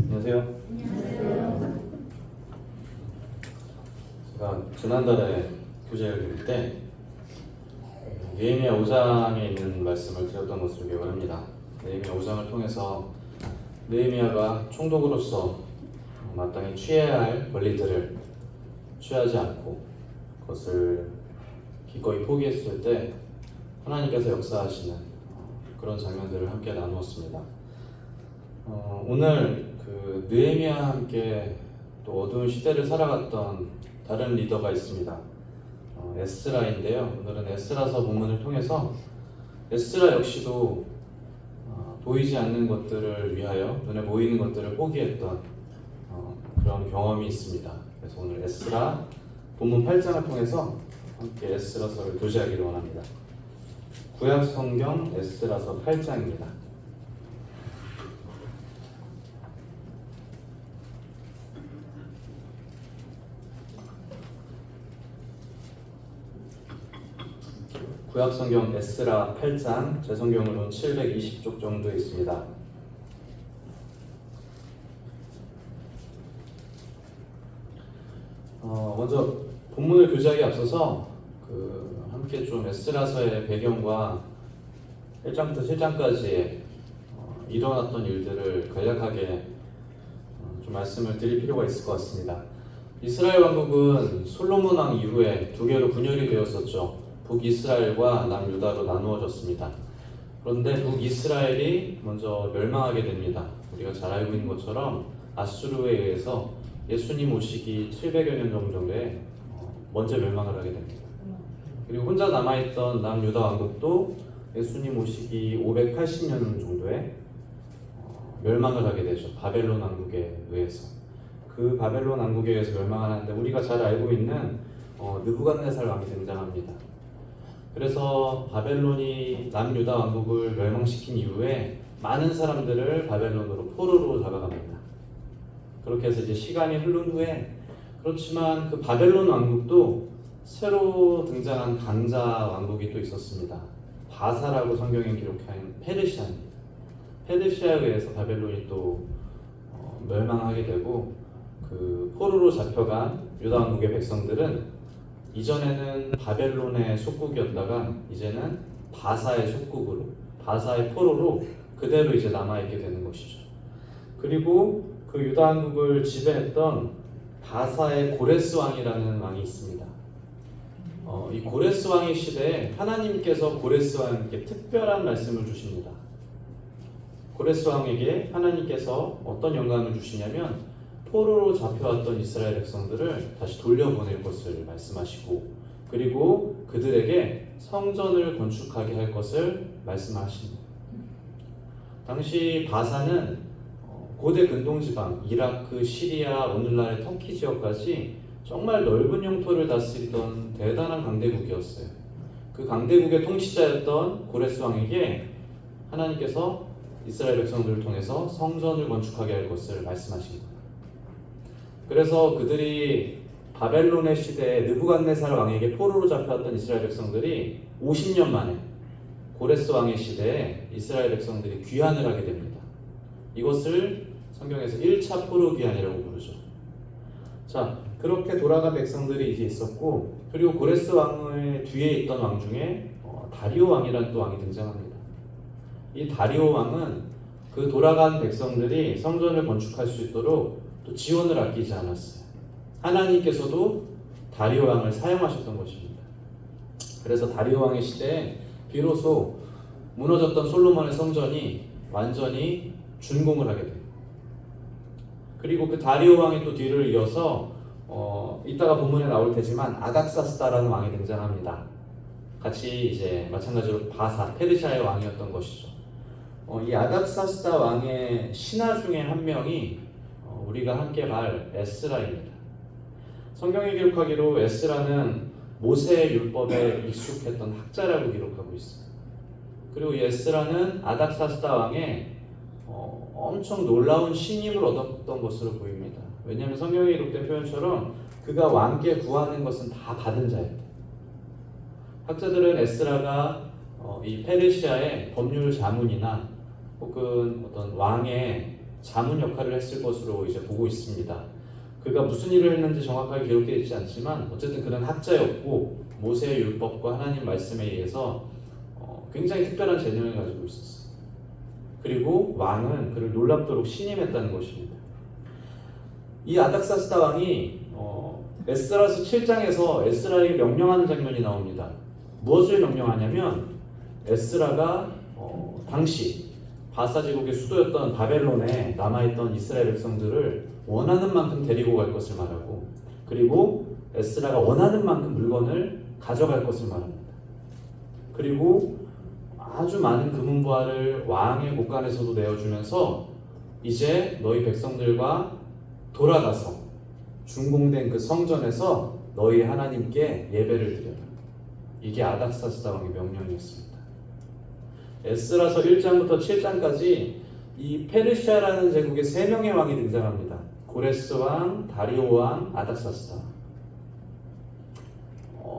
안녕하세요. 제가 지난달에 교재를 드릴 때 느헤미야 5장에 있는 말씀을 드렸던 것으로 기억을 합니다. 느헤미야 5장을 통해서 느헤미야가 총독으로서 마땅히 취해야 할 권리들을 취하지 않고 그것을 기꺼이 포기했을 때 하나님께서 역사하시는 그런 장면들을 함께 나누었습니다. 오늘 그 느헤미야와 함께 또 어두운 시대를 살아갔던 다른 리더가 있습니다. 에스라인데요. 오늘은 에스라서 본문을 통해서 에스라 역시도 보이지 않는 것들을 위하여 눈에 보이는 것들을 포기했던 그런 경험이 있습니다. 그래서 오늘 에스라 본문 8장을 통해서 함께 에스라서를 교제하기를 원합니다. 구약 성경 에스라서 8장입니다. 구약 성경 에스라 8장, 제 성경으로는 720쪽 정도 있습니다. 먼저 본문을 교제하기 앞서서 함께 좀 에스라서의 배경과 1장부터 7장까지 일어났던 일들을 간략하게 좀 말씀을 드릴 필요가 있을 것 같습니다. 이스라엘 왕국은 솔로몬 왕 이후에 두 개로 분열이 되었었죠. 북이스라엘과 남유다로 나누어졌습니다. 그런데 북이스라엘이 먼저 멸망하게 됩니다. 우리가 잘 알고 있는 것처럼 아수르에 의해서 예수님 오시기 700여 년 정도에 먼저 멸망을 하게 됩니다. 그리고 혼자 남아있던 남유다 왕국도 예수님 오시기 580년 정도에 멸망을 하게 되죠. 바벨론 왕국에 의해서. 그 바벨론 왕국에 의해서 멸망을 하는데 우리가 잘 알고 있는 느부갓네살 왕이 등장합니다. 그래서 바벨론이 남유다 왕국을 멸망시킨 이후에 많은 사람들을 바벨론으로 포로로 잡아갑니다. 그렇게 해서 이제 시간이 흐른 후에, 그렇지만 그 바벨론 왕국도 새로 등장한 강자 왕국이 또 있었습니다. 바사라고 성경에 기록한 페르시아입니다. 페르시아에 의해서 바벨론이 또 멸망하게 되고, 그 포로로 잡혀간 유다 왕국의 백성들은 이전에는 바벨론의 속국이었다가 이제는 바사의 속국으로, 바사의 포로로 그대로 이제 남아있게 되는 것이죠. 그리고 그 유다 왕국을 지배했던 바사의 고레스 왕이라는 왕이 있습니다. 이 고레스 왕의 시대에 하나님께서 고레스 왕에게 특별한 말씀을 주십니다. 고레스 왕에게 하나님께서 어떤 영감을 주시냐면 포로로 잡혀왔던 이스라엘 백성들을 다시 돌려보낼 것을 말씀하시고, 그리고 그들에게 성전을 건축하게 할 것을 말씀하십니다. 당시 바사는 고대 근동지방, 이라크, 시리아, 오늘날의 터키 지역까지 정말 넓은 영토를 다스리던 대단한 강대국이었어요. 그 강대국의 통치자였던 고레스 왕에게 하나님께서 이스라엘 백성들을 통해서 성전을 건축하게 할 것을 말씀하십니다. 그래서 그들이 바벨론의 시대에 느부갓네살 왕에게 포로로 잡혀왔던 이스라엘 백성들이 50년 만에 고레스 왕의 시대에 이스라엘 백성들이 귀환을 하게 됩니다. 이것을 성경에서 1차 포로 귀환이라고 부르죠. 자, 그렇게 돌아간 백성들이 이제 있었고, 그리고 고레스 왕의 뒤에 있던 왕 중에 다리오 왕이라는 또 왕이 등장합니다. 이 다리오 왕은 그 돌아간 백성들이 성전을 건축할 수 있도록 또 지원을 아끼지 않았어요. 하나님께서도 다리오 왕을 사용하셨던 것입니다. 그래서 다리오 왕의 시대에 비로소 무너졌던 솔로몬의 성전이 완전히 준공을 하게 돼요. 그리고 그 다리오 왕의 또 뒤를 이어서 이따가 본문에 나올 테지만 아닥사스다라는 왕이 등장합니다. 같이 이제 마찬가지로 바사, 페르시아의 왕이었던 것이죠. 이 아닥사스다 왕의 신하 중에 한 명이 우리가 함께 갈 에스라입니다. 성경에 기록하기로 에스라는 모세의 율법에 익숙했던 학자라고 기록하고 있어요. 그리고 이 에스라는 아닥사스다 왕의 엄청 놀라운 신임을 얻었던 것으로 보입니다. 왜냐하면 성경에 기록된 표현처럼 그가 왕께 구하는 것은 다 받은 자였대요. 학자들은 에스라가 이 페르시아의 법률 자문이나 혹은 어떤 왕의 자문 역할을 했을 것으로 이제 보고 있습니다. 그가 무슨 일을 했는지 정확하게 기록되어 있지 않지만 어쨌든 그는 학자였고 모세의 율법과 하나님 말씀에 의해서 굉장히 특별한 재능을 가지고 있었어요. 그리고 왕은 그를 놀랍도록 신임했다는 것입니다. 이 아닥사스다 왕이 에스라서 7장에서 에스라에게 명령하는 장면이 나옵니다. 무엇을 명령하냐면 에스라가 당시 바사 제국의 수도였던 바벨론에 남아있던 이스라엘 백성들을 원하는 만큼 데리고 갈 것을 말하고, 그리고 에스라가 원하는 만큼 물건을 가져갈 것을 말합니다. 그리고 아주 많은 금은보화를 왕의 곳간에서도 내어주면서 이제 너희 백성들과 돌아가서 준공된 그 성전에서 너희 하나님께 예배를 드려라. 이게 아닥사스다 왕의 명령이었습니다. 에스라서 1장부터 7장까지 이 페르시아라는 제국의 3명의 왕이 등장합니다. 고레스 왕, 다리오 왕, 아닥사스다.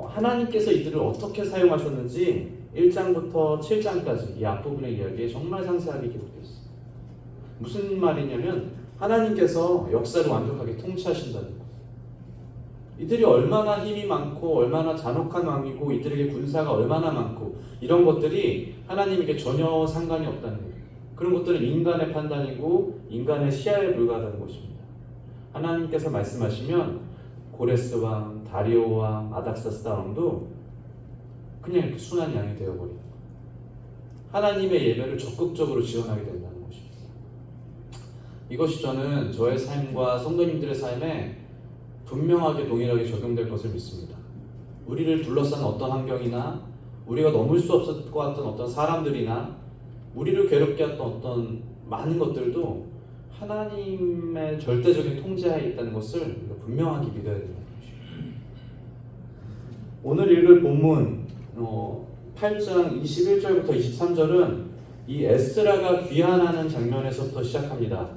하나님께서 이들을 어떻게 사용하셨는지 1장부터 7장까지 이 앞부분의 이야기에 정말 상세하게 기록되어 있습니다. 무슨 말이냐면 하나님께서 역사를 완벽하게 통치하신다는 것. 이들이 얼마나 힘이 많고 얼마나 잔혹한 왕이고 이들에게 군사가 얼마나 많고 이런 것들이 하나님에게 전혀 상관이 없다는 거예요. 그런 것들은 인간의 판단이고 인간의 시야에 불과하다는 것입니다. 하나님께서 말씀하시면 고레스 왕, 다리오 왕, 아닥사스다 왕도 그냥 이렇게 순한 양이 되어버리는 거예요. 하나님의 예배를 적극적으로 지원하게 된다는 것입니다. 이것이 저의 삶과 성도님들의 삶에 분명하게 동일하게 적용될 것을 믿습니다. 우리를 둘러싼 어떤 환경이나 우리가 넘을 수 없을 것 같은 어떤 사람들이나 우리를 괴롭게 했던 어떤 많은 것들도 하나님의 절대적인 통제하에 있다는 것을 우리가 분명하게 믿어야 된다는 것입니다. 오늘 읽을 본문 8장 21절부터 23절은 이 에스라가 귀환하는 장면에서부터 시작합니다.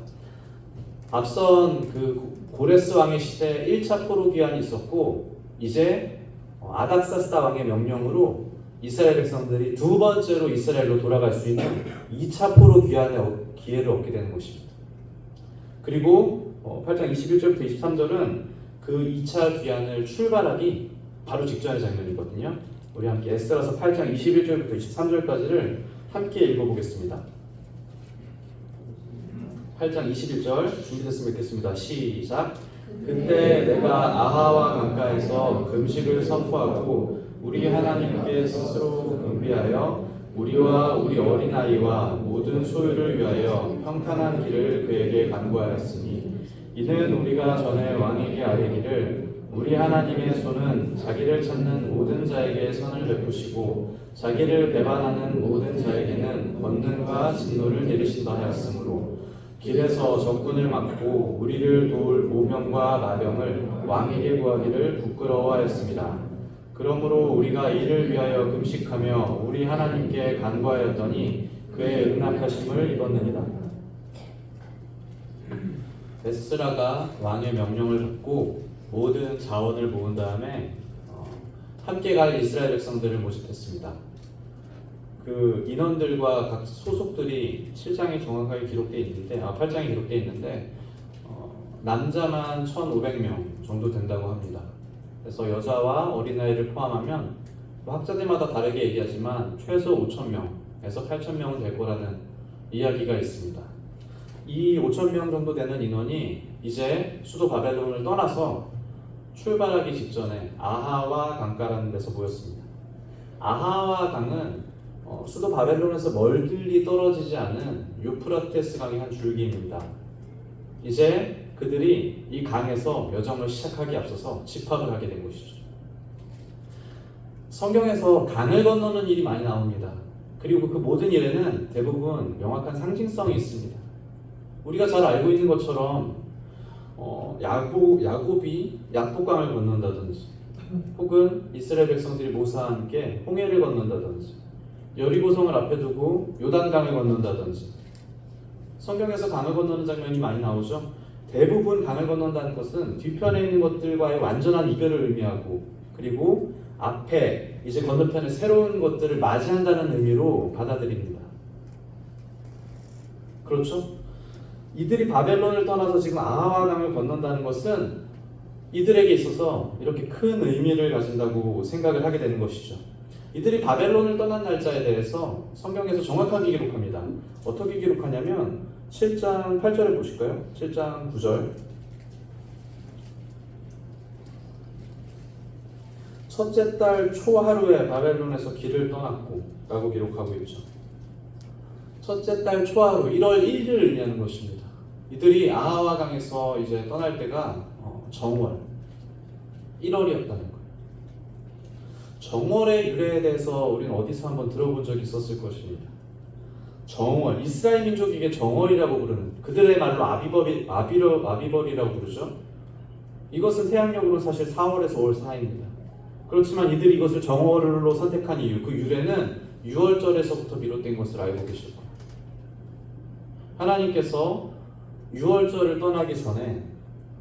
앞선 그 고레스 왕의 시대 1차 포로 귀환이 있었고 이제 아닥사스다 왕의 명령으로 이스라엘 백성들이 두 번째로 이스라엘로 돌아갈 수 있는 2차 포로 귀환의 기회를 얻게 되는 것입니다. 그리고 8장 21절부터 23절은 그 2차 귀환을 출발하기 바로 직전의 장면이거든요. 우리 함께 에스라서 8장 21절부터 23절까지를 함께 읽어보겠습니다. 8장 21절 준비됐으면 읽겠습니다. 시작. 그때 내가 아하와 강가에서 금식을 선포하고 우리 하나님께 스스로 금비하여 우리와 우리 어린아이와 모든 소유를 위하여 평탄한 길을 그에게 간구하였으니 이는 우리가 전에 왕에게 아뢰기를 우리 하나님의 손은 자기를 찾는 모든 자에게 선을 베푸시고 자기를 배반하는 모든 자에게는 권능과 진노를 내리신다 하였으므로 길에서 적군을 막고 우리를 도울 모병과 마병을 왕에게 구하기를 부끄러워하였습니다. 그러므로 우리가 이를 위하여 금식하며 우리 하나님께 간구하였더니 그의 응답하심을 입었느니라. 에스라가 왕의 명령을 받고 모든 자원을 모은 다음에 함께 갈 이스라엘 백성들을 모집했습니다. 그 인원들과 각 소속들이 7장에 정확하게 기록되어 있는데 8장에 기록되어 있는데 남자만 1,500명 정도 된다고 합니다. 그래서 여자와 어린아이를 포함하면 학자들마다 다르게 얘기하지만 최소 5,000명에서 8,000명은 될 거라는 이야기가 있습니다. 이 5,000명 정도 되는 인원이 이제 수도 바벨론을 떠나서 출발하기 직전에 아하와 강가라는 데서 모였습니다. 아하와 강은 수도 바벨론에서 멀리 떨어지지 않은 유프라테스 강의 한 줄기입니다. 이제 그들이 이 강에서 여정을 시작하기에 앞서서 집합을 하게 된 것이죠. 성경에서 강을 건너는 일이 많이 나옵니다. 그리고 그 모든 일에는 대부분 명확한 상징성이 있습니다. 우리가 잘 알고 있는 것처럼 야곱이 약복강을 건넌다든지 혹은 이스라엘 백성들이 모세와 함께 홍해를 건넌다든지 여리고성을 앞에 두고 요단강을 건넌다든지 성경에서 강을 건너는 장면이 많이 나오죠. 대부분 강을 건넌다는 것은 뒤편에 있는 것들과의 완전한 이별을 의미하고 그리고 앞에 이제 건너편에 새로운 것들을 맞이한다는 의미로 받아들입니다. 그렇죠? 이들이 바벨론을 떠나서 지금 아하와 강을 건넌다는 것은 이들에게 있어서 이렇게 큰 의미를 가진다고 생각을 하게 되는 것이죠. 이들이 바벨론을 떠난 날짜에 대해서 성경에서 정확하게 기록합니다. 어떻게 기록하냐면 7장 8절을 보실까요? 7장 9절. 첫째 달 초하루에 바벨론에서 길을 떠났고 라고 기록하고 있죠. 첫째 달 초하루 1월 1일을 의미하는 것입니다. 이들이 아하와 강에서 이제 떠날 때가 정월 1월이었다는 거예요. 정월의 유래에 대해서 우리는 어디서 한번 들어본 적이 있었을 것입니다. 정월, 이스라엘 민족이 이게 정월이라고 부르는, 그들의 말로 아비벌이라고 부르죠. 이것은 태양력으로 사실 4월에서 5월 사이입니다. 그렇지만 이들이 이것을 정월로 선택한 이유, 그 유래는 6월절에서부터 비롯된 것을 알고 계실 거예요. 하나님께서 6월절을 떠나기 전에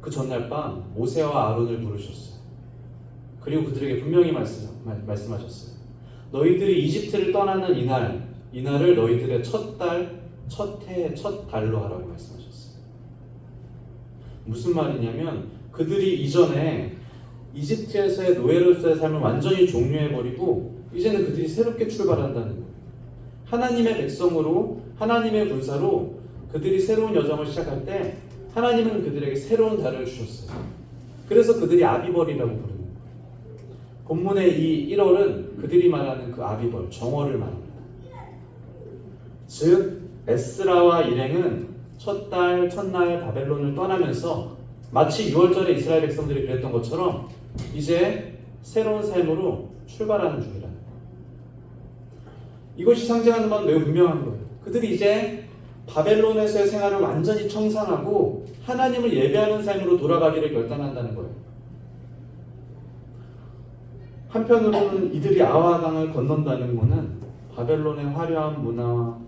그 전날 밤 모세와 아론을 부르셨어요. 그리고 그들에게 분명히 말씀하셨어요. 너희들이 이집트를 떠나는 이날을 너희들의 첫 달, 첫 해, 첫 달로 하라고 말씀하셨어요. 무슨 말이냐면 그들이 이전에 이집트에서의 노예로서의 삶을 완전히 종료해버리고 이제는 그들이 새롭게 출발한다는 거예요. 하나님의 백성으로, 하나님의 군사로 그들이 새로운 여정을 시작할 때 하나님은 그들에게 새로운 달을 주셨어요. 그래서 그들이 아비벌이라고 부르는 거예요. 본문의 이 1월은 그들이 말하는 그 아비벌, 정월을 말합니다. 즉 에스라와 일행은 첫 달, 첫날 바벨론을 떠나면서 마치 6월절에 이스라엘 백성들이 그랬던 것처럼 이제 새로운 삶으로 출발하는 중이라는 거예요. 이것이 상징하는 건 매우 분명한 거예요. 그들이 이제 바벨론에서의 생활을 완전히 청산하고 하나님을 예배하는 삶으로 돌아가기를 결단한다는 거예요. 한편으로는 이들이 아와 강을 건넌다는 것은 바벨론의 화려한 문화와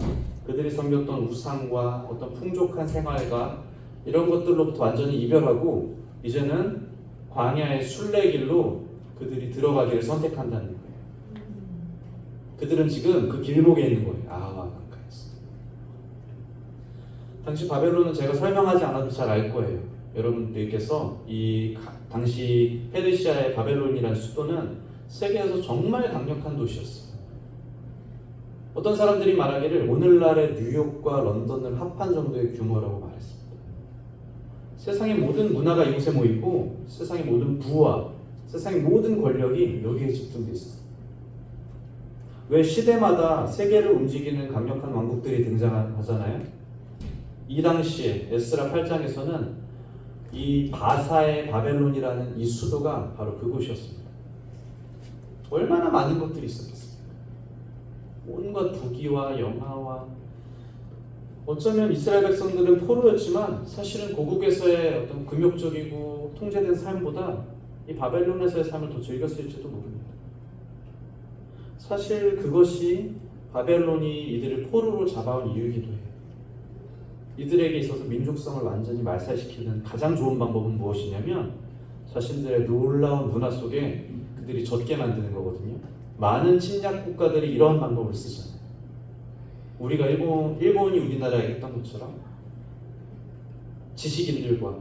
그들이 섬겼던 우상과 어떤 풍족한 생활과 이런 것들로부터 완전히 이별하고 이제는 광야의 순례길로 그들이 들어가기를 선택한다는 거예요. 그들은 지금 그 길목에 있는 거예요. 아하와 강가에서. 당시 바벨론은 제가 설명하지 않아도 잘 알 거예요. 여러분들께서 이 당시 페르시아의 바벨론이라는 수도는 세계에서 정말 강력한 도시였어요. 어떤 사람들이 말하기를 오늘날의 뉴욕과 런던을 합한 정도의 규모라고 말했습니다. 세상의 모든 문화가 이곳에 모이고 세상의 모든 부와 세상의 모든 권력이 여기에 집중되어 있었어요. 왜 시대마다 세계를 움직이는 강력한 왕국들이 등장하잖아요. 이 당시에 에스라 8장에서는 이 바사의 바벨론이라는 이 수도가 바로 그곳이었습니다. 얼마나 많은 것들이 있었겠습니까? 온갖 부귀와 영화와 어쩌면 이스라엘 백성들은 포로였지만 사실은 고국에서의 어떤 금욕적이고 통제된 삶보다 이 바벨론에서의 삶을 더 즐겼을지도 모릅니다. 사실 그것이 바벨론이 이들을 포로로 잡아온 이유이기도 해요. 이들에게 있어서 민족성을 완전히 말살시키는 가장 좋은 방법은 무엇이냐면 자신들의 놀라운 문화 속에 그들이 젖게 만드는 거거든요. 많은 침략 국가들이 이러한 방법을 쓰잖아요. 우리가 일본이 우리나라에 했던 것처럼 지식인들과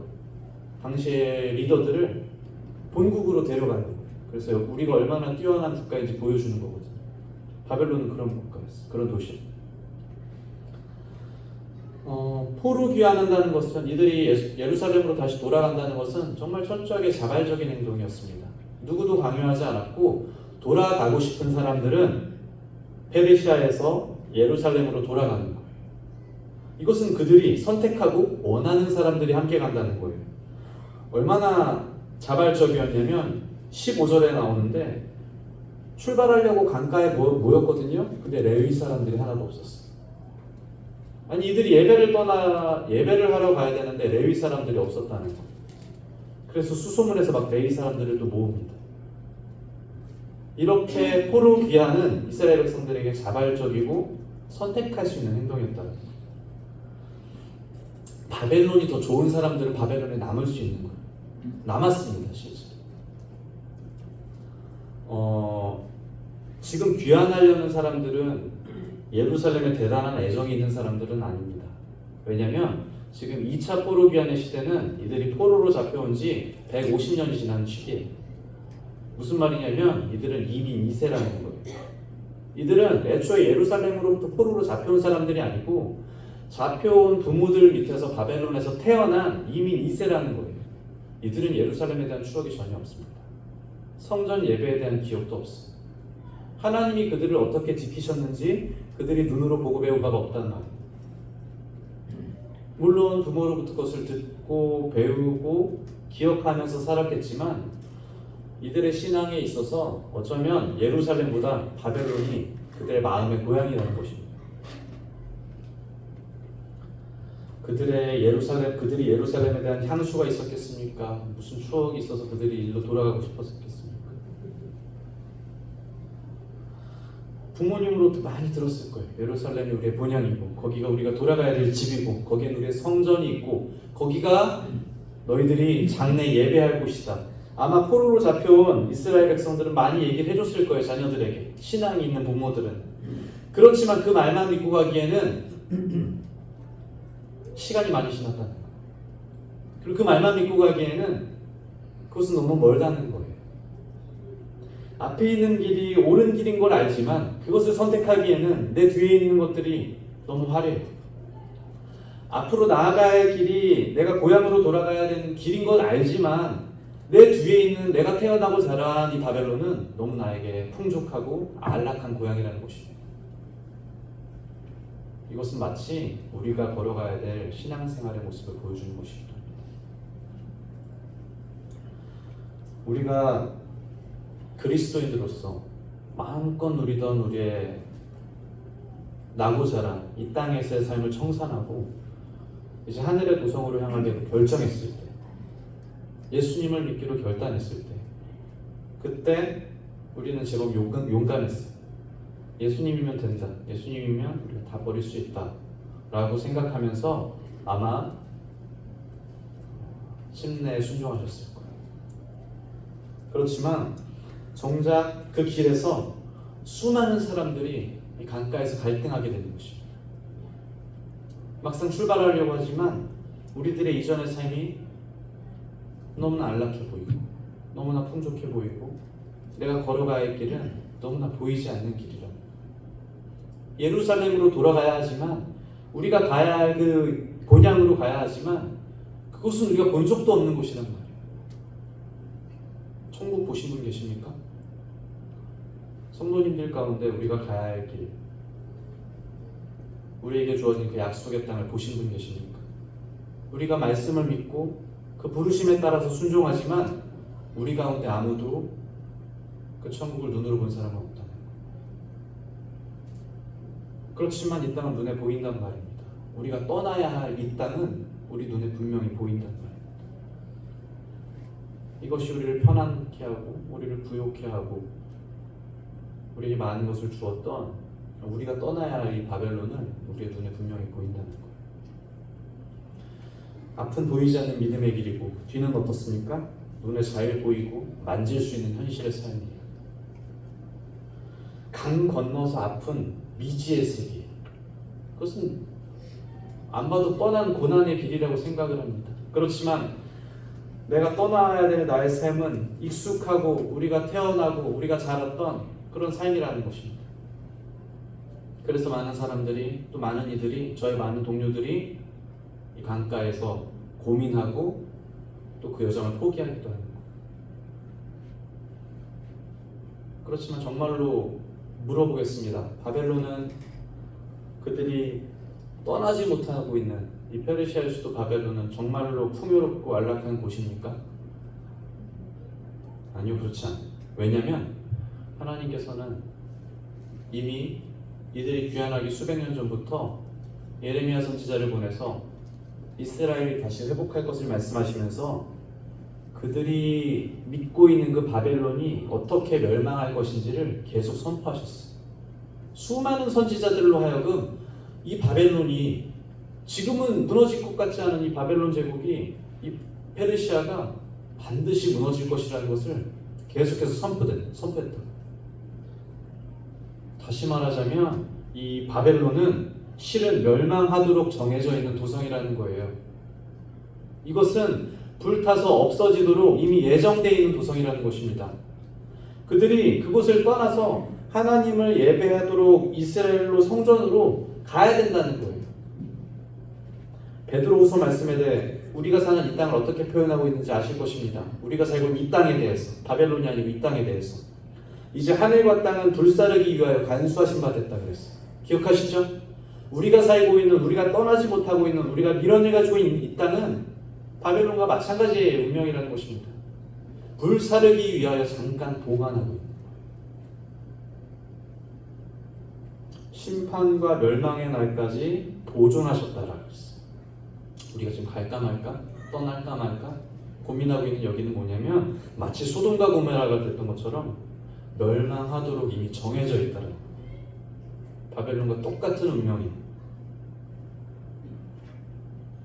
당시의 리더들을 본국으로 데려가는 거예요. 그래서 우리가 얼마나 뛰어난 국가인지 보여주는 거거든요. 바벨론은 그런 국가였어요. 그런 도시였어요. 포로 귀환한다는 것은 이들이 예루살렘으로 다시 돌아간다는 것은 정말 철저하게 자발적인 행동이었습니다. 누구도 강요하지 않았고 돌아가고 싶은 사람들은 페르시아에서 예루살렘으로 돌아가는 거예요. 이것은 그들이 선택하고 원하는 사람들이 함께 간다는 거예요. 얼마나 자발적이었냐면 15절에 나오는데 출발하려고 강가에 모였거든요. 근데 레위 사람들이 하나도 없었어요. 아니 이들이 예배를 하러 가야 되는데 레위 사람들이 없었다는 거예요. 그래서 수소문에서 막 레위 사람들을 또 모읍니다. 이렇게 포로 귀환은 이스라엘 백성들에게 자발적이고 선택할 수 있는 행동이었다는 거예요. 바벨론이 더 좋은 사람들은 바벨론에 남을 수 있는 거예요. 남았습니다, 실제. 지금 귀환하려는 사람들은 예루살렘에 대단한 애정이 있는 사람들은 아닙니다. 왜냐하면 지금 2차 포로기한의 시대는 이들이 포로로 잡혀온 지 150년이 지난 시기예요. 무슨 말이냐면 이들은 이민 2세라는 거예요. 이들은 애초에 예루살렘으로부터 포로로 잡혀온 사람들이 아니고 잡혀온 부모들 밑에서 바벨론에서 태어난 이민 2세라는 거예요. 이들은 예루살렘에 대한 추억이 전혀 없습니다. 성전 예배에 대한 기억도 없어요. 하나님이 그들을 어떻게 지키셨는지 그들이 눈으로 보고 배운 바가 없단 말이에요. 물론 부모로부터 그것을 듣고 배우고 기억하면서 살았겠지만 이들의 신앙에 있어서 어쩌면 예루살렘보다 바벨론이 그들의 마음의 고향이라는 것입니다. 그들이 예루살렘에 대한 향수가 있었겠습니까? 무슨 추억이 있어서 그들이 일로 돌아가고 싶었겠습니까? 부모님으로부터 많이 들었을 거예요. 예루살렘이 우리의 본향이고 거기가 우리가 돌아가야 될 집이고 거기엔 우리의 성전이 있고 거기가 너희들이 장래 예배할 곳이다. 아마 포로로 잡혀온 이스라엘 백성들은 많이 얘기를 해줬을 거예요. 자녀들에게. 신앙이 있는 부모들은. 그렇지만 그 말만 믿고 가기에는 시간이 많이 지났다는 거예요. 그리고 그 말만 믿고 가기에는 그것은 너무 멀다는 거예요. 앞에 있는 길이 옳은 길인 걸 알지만 그것을 선택하기에는 내 뒤에 있는 것들이 너무 화려해요. 앞으로 나아가야 할 길이 내가 고향으로 돌아가야 되는 길인 걸 알지만 내 뒤에 있는 내가 태어나고 자란 이 바벨론은 너무 나에게 풍족하고 안락한 고향이라는 것입니다. 이것은 마치 우리가 걸어가야 될 신앙생활의 모습을 보여주는 것이기도 합니다. 우리가 그리스도인으로서 마음껏 누리던 우리의 나고 자란 이 땅에서의 삶을 청산하고 이제 하늘의 도성으로 향하기로 결정했을 때, 예수님을 믿기로 결단했을 때, 그때 우리는 제법 용감했어요. 예수님이면 된다. 예수님이면 우리가 다 버릴 수 있다. 라고 생각하면서 아마 심내에 순종하셨을 거예요. 그렇지만 정작 그 길에서 수많은 사람들이 이 강가에서 갈등하게 되는 것입니다. 막상 출발하려고 하지만 우리들의 이전의 삶이 너무나 안락해 보이고 너무나 풍족해 보이고 내가 걸어가야 할 길은 너무나 보이지 않는 길이라. 예루살렘으로 돌아가야 하지만 우리가 가야 할 그 본향으로 가야 하지만 그곳은 우리가 본 적도 없는 곳이란 말이에요. 천국 보신 분 계십니까? 성도님들 가운데 우리가 가야 할 길, 우리에게 주어진 그 약속의 땅을 보신 분 계십니까? 우리가 말씀을 믿고 그 부르심에 따라서 순종하지만 우리 가운데 아무도 그 천국을 눈으로 본 사람은 없다는 거예요. 그렇지만 이 땅은 눈에 보인단 말입니다. 우리가 떠나야 할 이 땅은 우리 눈에 분명히 보인단 말입니다. 이것이 우리를 편안케 하고 우리를 부욕케 하고 우리에게 많은 것을 주었던 우리가 떠나야 할 이 바벨론은 우리의 눈에 분명히 보인다는 거예요. 앞은 보이지 않는 믿음의 길이고 뒤는 어떻습니까? 눈에 잘 보이고 만질 수 있는 현실의 삶이에요. 강 건너서 앞은 미지의 세계. 그것은 안 봐도 뻔한 고난의 길이라고 생각을 합니다. 그렇지만 내가 떠나야 될 나의 삶은 익숙하고 우리가 태어나고 우리가 자랐던 그런 삶이라는 것입니다. 그래서 많은 사람들이 또 많은 이들이 저의 많은 동료들이 이 강가에서 고민하고 또 그 여정을 포기하기도 합니다. 그렇지만 정말로 물어보겠습니다. 바벨론은 그들이 떠나지 못하고 있는 이 페르시아의 수도 바벨론은 정말로 풍요롭고 안락한 곳입니까? 아니요, 그렇지 않아요. 왜냐하면 하나님께서는 이미 이들이 귀환하기 수백 년 전부터 예레미야 선지자를 보내서 이스라엘이 다시 회복할 것을 말씀하시면서 그들이 믿고 있는 그 바벨론이 어떻게 멸망할 것인지를 계속 선포하셨어요. 수많은 선지자들로 하여금 이 바벨론이 지금은 무너질 것 같지 않은 이 바벨론 제국이 이 페르시아가 반드시 무너질 것이라는 것을 계속해서 선포했다. 다시 말하자면 이 바벨론은 실은 멸망하도록 정해져 있는 도성이라는 거예요. 이것은 불타서 없어지도록 이미 예정되어 있는 도성이라는 것입니다. 그들이 그곳을 떠나서 하나님을 예배하도록 이스라엘로 성전으로 가야 된다는 거예요. 베드로후서 말씀에 대해 우리가 사는 이 땅을 어떻게 표현하고 있는지 아실 것입니다. 우리가 살고 있는 이 땅에 대해서, 바벨론이 아니고 이 땅에 대해서 이제 하늘과 땅은 불사르기 위하여 간수하신 바 됐다 그랬어요. 기억하시죠? 우리가 살고 있는, 우리가 떠나지 못하고 있는, 우리가 미련을 가지고 있는 이 땅은 바벨론과 마찬가지의 운명이라는 것입니다. 불사르기 위하여 잠깐 보관하고 있는 거예요. 심판과 멸망의 날까지 보존하셨다라고 했어요. 우리가 지금 갈까 말까, 떠날까 말까 고민하고 있는 여기는 뭐냐면 마치 소돔과 고모라가 됐던 것처럼 멸망하도록 이미 정해져 있다는 거예요. 바벨론과 똑같은 운명이에요.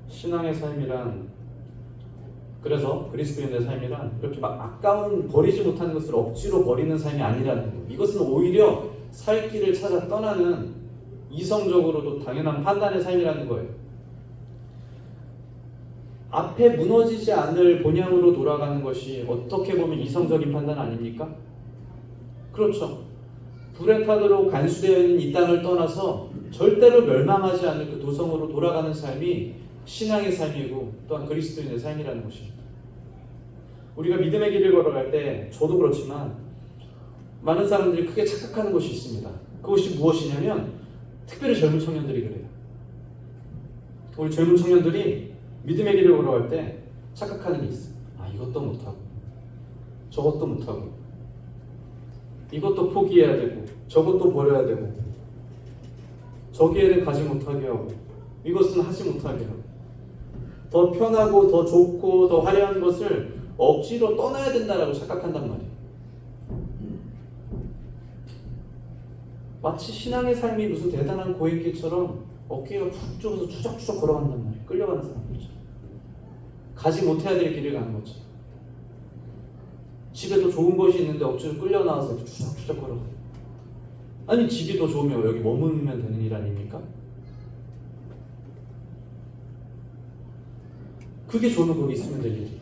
신앙의 삶이란, 그래서 그리스도인의 삶이란 이렇게 막 아까운 버리지 못하는 것을 억지로 버리는 삶이 아니라는 거예요. 이것은 오히려 살 길을 찾아 떠나는 이성적으로도 당연한 판단의 삶이라는 거예요. 앞에 무너지지 않을 본향으로 돌아가는 것이 어떻게 보면 이성적인 판단 아닙니까? 그렇죠. 불에 타도록 간수되어 있는 이 땅을 떠나서 절대로 멸망하지 않을 그 도성으로 돌아가는 삶이 신앙의 삶이고 또한 그리스도인의 삶이라는 것입니다. 우리가 믿음의 길을 걸어갈 때 저도 그렇지만 많은 사람들이 크게 착각하는 것이 있습니다. 그것이 무엇이냐면 특별히 젊은 청년들이 그래요. 우리 젊은 청년들이 믿음의 길을 걸어갈 때 착각하는 게 있어요. 아, 이것도 못하고 저것도 못하고 이것도 포기해야 되고 저것도 버려야 되고 저기에는 가지 못하게 하고 이것은 하지 못하게 하고 더 편하고 더 좋고 더 화려한 것을 억지로 떠나야 된다라고 착각한단 말이에요. 마치 신앙의 삶이 무슨 대단한 고행길처럼 어깨가 푹 좁아서 추적추적 걸어간단 말이에요. 끌려가는 사람들이죠. 가지 못해야 될 길을 가는 거죠. 집에 더 좋은 것이 있는데 억지로 끌려 나와서 이렇게 추적추적 걸어가. 아니 집이 더 좋으면 여기 머무르면 되는 일 아닙니까? 그게 좋으면 거기 있으면 될 일이에요.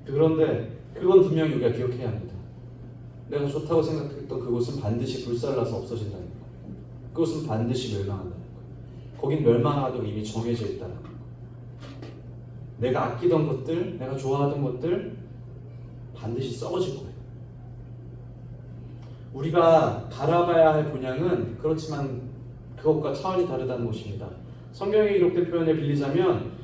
그런데 그건 분명히 우리가 기억해야 합니다. 내가 좋다고 생각했던 그곳은 반드시 불살라서 없어진다는 거예요. 그것은 반드시 멸망한다는 거예요. 거긴 멸망하도록 이미 정해져 있다는 거예요. 내가 아끼던 것들, 내가 좋아하던 것들 반드시 썩어질 거예요. 우리가 바라봐야 할 본향은 그렇지만 그것과 차원이 다르다는 것입니다. 성경에 기록된 표현을 빌리자면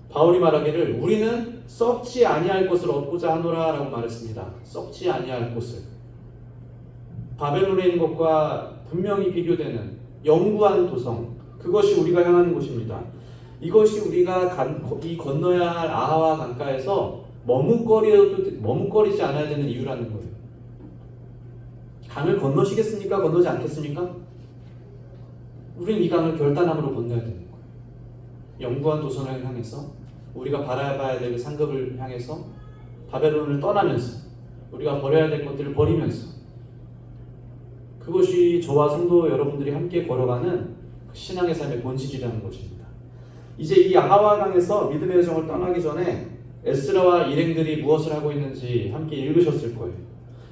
바울이 말하기를 우리는 썩지 아니할 것을 얻고자 하노라 라고 말했습니다. 썩지 아니할 것을. 바벨론에 있는 것과 분명히 비교되는 영구한 도성, 그것이 우리가 향하는 곳입니다. 이것이 우리가 이 건너야 할 아하와 강가에서 머뭇거리지 않아야 되는 이유라는 거예요. 강을 건너시겠습니까? 건너지 않겠습니까? 우리는 이 강을 결단함으로 건너야 되는 거예요. 영구한 도성을 향해서 우리가 바라봐야 될 상급을 향해서 바벨론을 떠나면서 우리가 버려야 될 것들을 버리면서 그것이 저와 성도 여러분들이 함께 걸어가는 신앙의 삶의 본질이라는 것입니다. 이제 이 아하와 강에서 믿음의 여정을 떠나기 전에 에스라와 일행들이 무엇을 하고 있는지 함께 읽으셨을 거예요.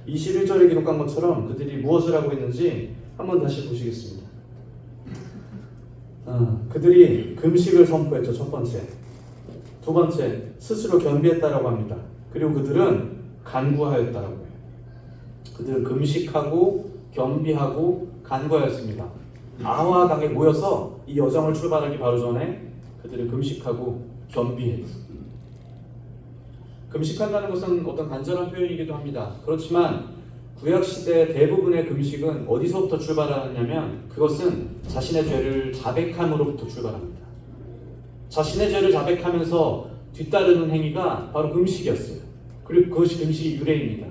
21절에 기록한 것처럼 그들이 무엇을 하고 있는지 한번 다시 보시겠습니다. 그들이 금식을 선포했죠. 첫 번째. 두 번째, 스스로 겸비했다라고 합니다. 그리고 그들은 간구하였다라고 해요. 그들은 금식하고 겸비하고 간구하였습니다. 아하와 강에 모여서 이 여정을 출발하기 바로 전에 그들은 금식하고 겸비했어요. 금식한다는 것은 어떤 간절한 표현이기도 합니다. 그렇지만 구약시대 대부분의 금식은 어디서부터 출발하느냐면 그것은 자신의 죄를 자백함으로부터 출발합니다. 자신의 죄를 자백하면서 뒤따르는 행위가 바로 금식이었어요. 그리고 그것이 금식의 유래입니다.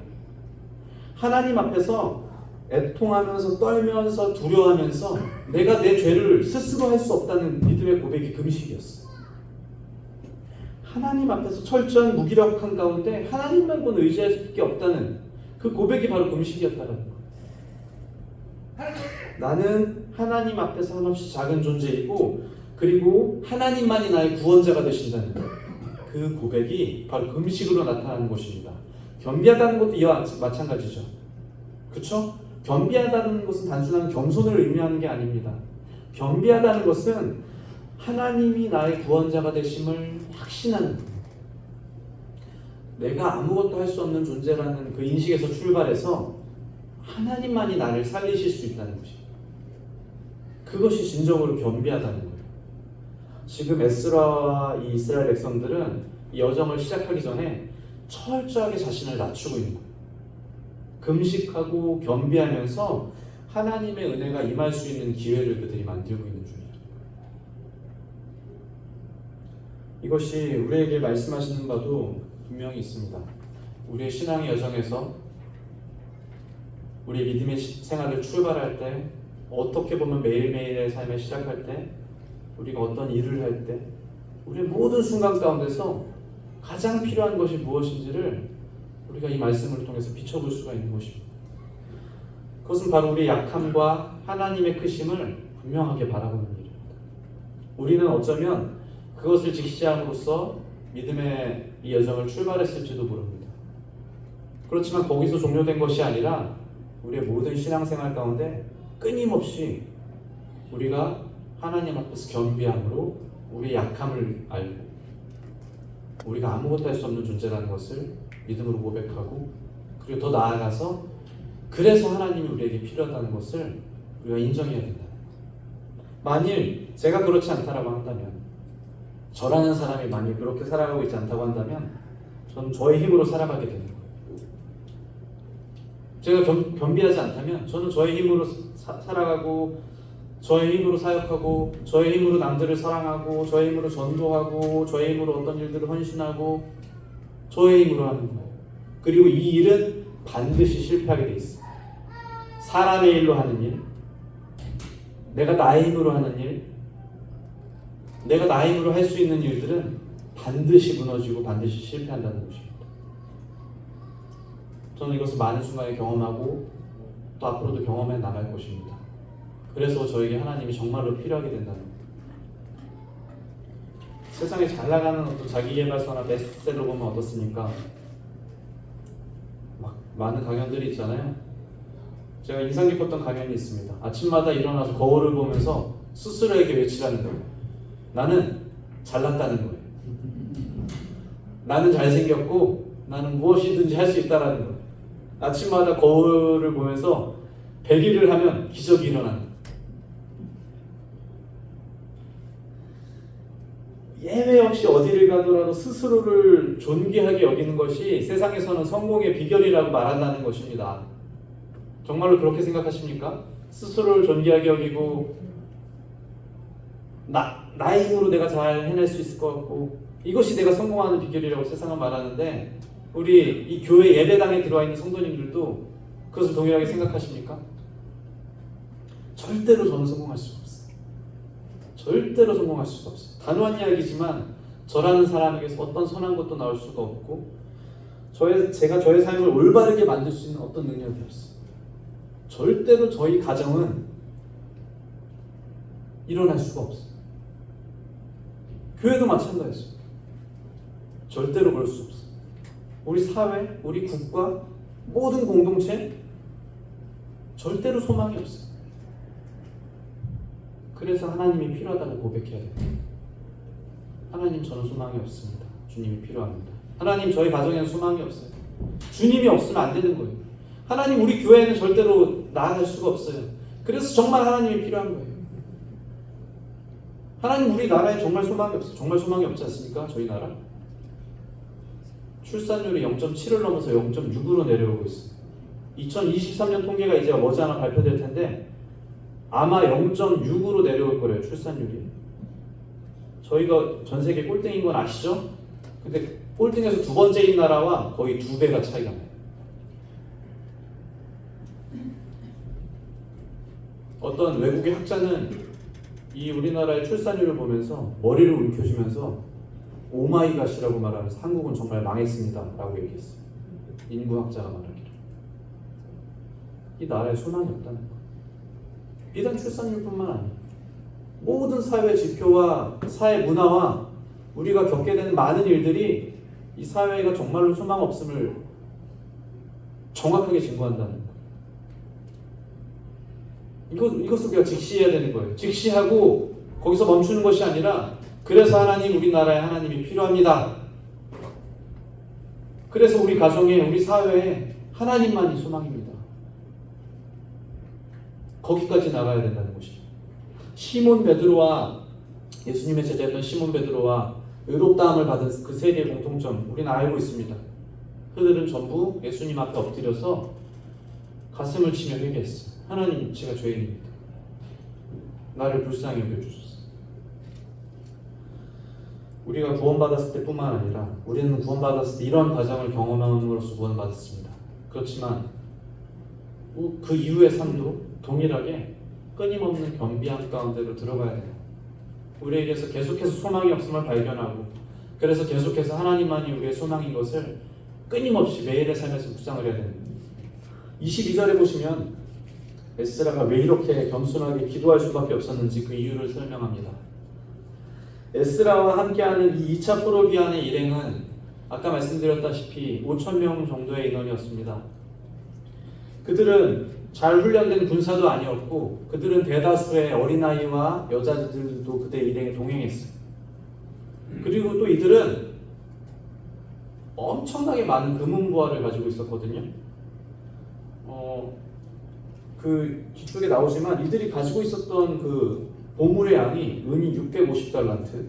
하나님 앞에서 애통하면서 떨면서 두려워하면서 내가 내 죄를 스스로 할 수 없다는 믿음의 고백이 금식이었어요. 하나님 앞에서 철저한 무기력한 가운데 하나님만 본 의지할 수밖에 없다는 그 고백이 바로 금식이었다는 거예요. 나는 하나님 앞에서 한없이 작은 존재이고 그리고 하나님만이 나의 구원자가 되신다는 그 고백이 바로 금식으로 나타나는 것입니다. 겸비하다는 것도 이와 마찬가지죠. 그렇죠? 겸비하다는 것은 단순한 겸손을 의미하는 게 아닙니다. 겸비하다는 것은 하나님이 나의 구원자가 되심을 확신하는 거예요. 내가 아무것도 할 수 없는 존재라는 그 인식에서 출발해서 하나님만이 나를 살리실 수 있다는 것입니다. 그것이 진정으로 겸비하다는 거예요. 지금 에스라와 이 이스라엘 백성들은 이 여정을 시작하기 전에 철저하게 자신을 낮추고 있는 거예요. 금식하고 겸비하면서 하나님의 은혜가 임할 수 있는 기회를 그들이 만들고 있는 중이에요. 이것이 우리에게 말씀하시는 바도 분명히 있습니다. 우리의 신앙의 여정에서 우리의 믿음의 생활을 출발할 때, 어떻게 보면 매일매일의 삶을 시작할 때, 우리가 어떤 일을 할 때, 우리의 모든 순간 가운데서 가장 필요한 것이 무엇인지를 우리가 이 말씀을 통해서 비춰볼 수가 있는 것입니다. 그것은 바로 우리의 약함과 하나님의 크심을 분명하게 바라보는 일입니다. 우리는 어쩌면 그것을 직시함으로써 믿음의 이 여정을 출발했을지도 모릅니다. 그렇지만 거기서 종료된 것이 아니라 우리의 모든 신앙생활 가운데 끊임없이 우리가 하나님 앞에서 겸비함으로 우리의 약함을 알고 우리가 아무것도 할 수 없는 존재라는 것을 믿음으로 고백하고, 그리고 더 나아가서 그래서 하나님이 우리에게 필요하다는 것을 우리가 인정해야 된다. 만일 제가 그렇지 않다라고 한다면, 저라는 사람이 만일 그렇게 살아가고 있지 않다고 한다면 저는 저의 힘으로 살아가게 되는 거예요. 제가 겸비하지 않다면 저는 저의 힘으로 살아가고, 저의 힘으로 사역하고, 저의 힘으로 남들을 사랑하고, 저의 힘으로 전도하고, 저의 힘으로 어떤 일들을 헌신하고, 저의 힘으로 하는 거예요. 그리고 이 일은 반드시 실패하게 돼 있어요. 사람의 일로 하는 일, 내가 나의 힘으로 하는 일, 내가 나의 힘으로 할 수 있는 일들은 반드시 무너지고 반드시 실패한다는 것입니다. 저는 이것을 많은 순간에 경험하고 또 앞으로도 경험해 나갈 것입니다. 그래서 저에게 하나님이 정말로 필요하게 된다는 거예요. 세상에 잘 나가는 어떤 자기개발서나 베스트셀러 보면 어떻습니까? 막 많은 강연들이 있잖아요. 제가 인상 깊었던 강연이 있습니다. 아침마다 일어나서 거울을 보면서 스스로에게 외치라는 거예요. 나는 잘났다는 거예요. 나는 잘생겼고 나는 무엇이든지 할 수 있다는 거예요. 아침마다 거울을 보면서 100일을 하면 기적이 일어난다. 예외 없이 어디를 가더라도 스스로를 존귀하게 여기는 것이 세상에서는 성공의 비결이라고 말한다는 것입니다. 정말로 그렇게 생각하십니까? 스스로를 존귀하게 여기고 나의 힘으로 내가 잘 해낼 수 있을 것 같고, 이것이 내가 성공하는 비결이라고 세상은 말하는데, 우리 이 교회 예배당에 들어와 있는 성도님들도 그것을 동일하게 생각하십니까? 절대로 저는 성공할 수가 없어요. 절대로 성공할 수가 없어요. 단호한 이야기지만 저라는 사람에게서 어떤 선한 것도 나올 수가 없고, 제가 저의 삶을 올바르게 만들 수 있는 어떤 능력이 없어요. 절대로 저희 가정은 일어날 수가 없어요. 교회도 마찬가지죠. 절대로 그럴 수 없어요. 우리 사회, 우리 국가, 모든 공동체 절대로 소망이 없어요. 그래서 하나님이 필요하다고 고백해야 됩니다. 하나님, 저는 소망이 없습니다. 주님이 필요합니다. 하나님, 저희 가정에는 소망이 없어요. 주님이 없으면 안 되는 거예요. 하나님, 우리 교회는 절대로 나아갈 수가 없어요. 그래서 정말 하나님이 필요한 거예요. 하나님, 우리 나라에 정말 소망이 없어요. 정말 소망이 없지 않습니까? 저희 나라 출산율이 0.7을 넘어서 0.6으로 내려오고 있어요. 2023년 통계가 이제 머지않아 발표될 텐데 아마 0.6으로 내려올 거래요, 출산율이. 저희가 전 세계 꼴등인 건 아시죠? 근데 꼴등에서 두 번째인 나라와 거의 2배가 차이가 나요. 어떤 외국의 학자는 이 우리나라의 출산율을 보면서 머리를 움켜쥐면서 오마이갓이라고 말하면서 한국은 정말 망했습니다 라고 얘기했어요. 인구학자가 말하기를. 이 나라에 소망이 없다는 거예요. 비단 출산율뿐만 아니에요. 모든 사회 지표와 사회 문화와 우리가 겪게 되는 많은 일들이 이 사회가 정말로 소망 없음을 정확하게 증거한다는 거예요. 이것을 우리가 직시해야 되는 거예요. 직시하고 거기서 멈추는 것이 아니라 그래서 하나님, 우리나라에 하나님이 필요합니다. 그래서 우리 가정에, 우리 사회에 하나님만이 소망입니다. 거기까지 나가야 된다는 것이죠. 시몬 베드로와 예수님의 제자였던 시몬 베드로와 의롭다함을 받은 그 세 개의 공통점 우리는 알고 있습니다. 그들은 전부 예수님 앞에 엎드려서 가슴을 치며 회개했어요. 하나님, 제가 죄인입니다. 나를 불쌍히 여겨주소서. 우리가 구원받았을 때뿐만 아니라 우리는 구원받았을 때 이런 과정을 경험함으로써 구원받았습니다. 그렇지만 그 이후의 삶도 동일하게 끊임없는 겸비함 가운데로 들어가야 돼요. 우리에게서 계속해서 소망이 없음을 발견하고 그래서 계속해서 하나님만이 우리의 소망인 것을 끊임없이 매일의 삶에서 묵상을 해야 됩니다. 22절에 보시면 에스라가 왜 이렇게 겸손하게 기도할 수밖에 없었는지 그 이유를 설명합니다. 에스라와 함께하는 이 2차 포로기한의 일행은 아까 말씀드렸다시피 5,000명 정도의 인원이었습니다. 그들은 잘 훈련된 군사도 아니었고 그들은 대다수의 어린아이와 여자들도 그들 일행에 동행했어요. 그리고 또 이들은 엄청나게 많은 금은보화를 가지고 있었거든요. 그 뒤쪽에 나오지만 이들이 가지고 있었던 그 보물의 양이 은이 650달란트,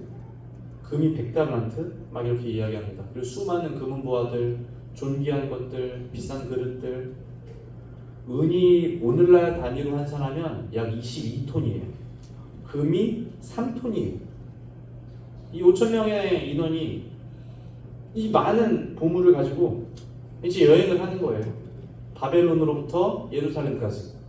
금이 100달란트 막 이렇게 이야기합니다. 그리고 수많은 금은보화들, 존귀한 것들, 비싼 그릇들. 은이 오늘날 단위로 환산하면 약 22톤이에요. 금이 3톤이에요. 이 5,000명의 인원이 이 많은 보물을 가지고 이제 여행을 하는 거예요. 바벨론으로부터 예루살렘까지.